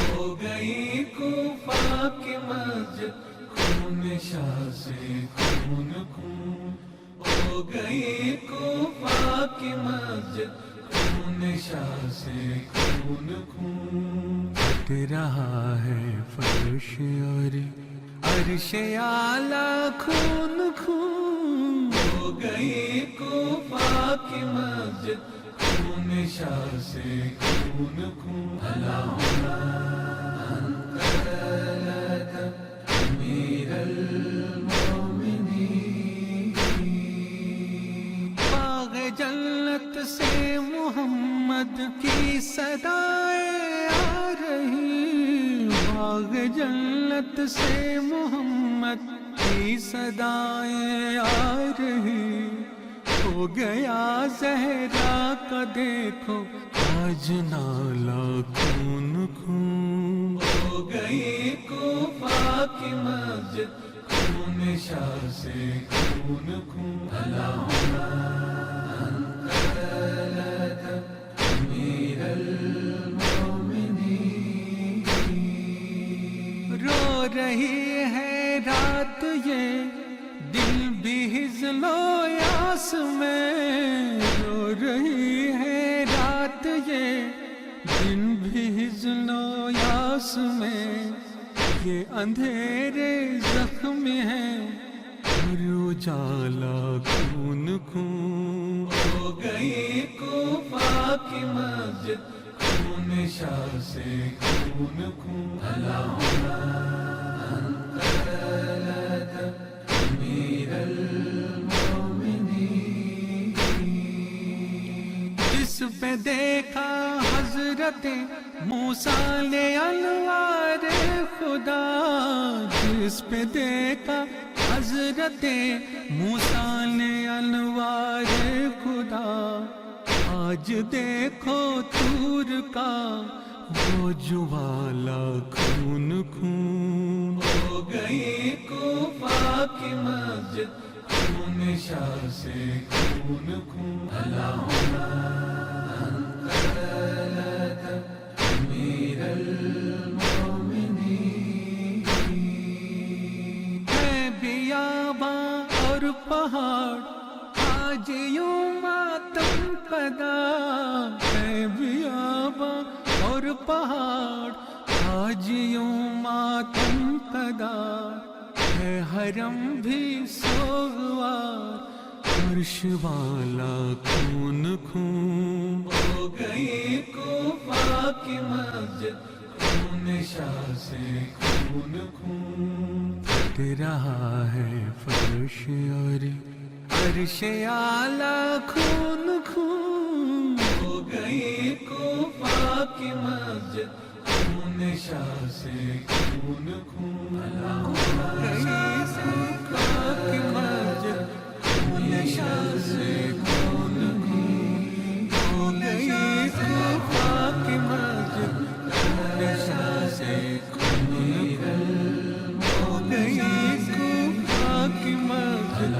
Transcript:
ہو گئی کوفہ کی مسجد خون شاہ سے خون خون، ہو گئی کوفہ کی مسجد خون شاہ سے خون خون، پھٹ رہا ہے فرش اور عرش اعلیٰ خون خون، ہو گئی کوفہ کی مسجد خون شاہ سے خون خون، اللہم انت لک امیر المومنین، باغ جنت سے محمد کی صدائیں آ رہی، باغ جنت سے محمد کی صدائیں آ رہی، ہو گیا زہرا کا دیکھو آج نالا خون خون، ہو گئی کوفہ کی مسجد خون شاہ سے خون خون، اللہم انت لک امیر المومنین، رو رہی ہے رات یہ دل بھی حزن و یاس میں، رو رہی ہے رات یہ دن بھی حزن و یاس میں، یہ اندھیرے زخم ہیں اور اجالا خون خون، ہو گئی کوفہ کی مسجد خون شاہ سے خون خون، اللہم انت لک امیر المومنین، جس پہ دیکھا حضرت موسیٰ نے انوار خدا، جس پہ دیکھا حضرت موسیٰ نے انوار خدا، آج دیکھو طور کا وہ جوالا خون خون، ہو گئی کوفہ کی مسجد خون شاہ سے خون خون، اللہم انت لک امیر المومنین، ہے بیاباں اور پہاڑ آج یوں ماتم پدا، ہے بیاباں اور پہاڑ آج یوں ماتم پدا، ہے حرم بھی سوگوار عرش والا خون خون، ہو گئی کوفہ کی مسجد خون شاہ سے خون خون، پھٹ رہا ہے فرش اور عرش اعلیٰ خون خون، ہو گئی کوفہ کی مسجد خون شاہ سے خون خون، ہو گئی کوفہ کی مسجد خون شاہ سے خون خون، ہو گئی کوفہ کی مسجد خون شاہ سے خون خون، ہو گئی کوفہ کی مسجد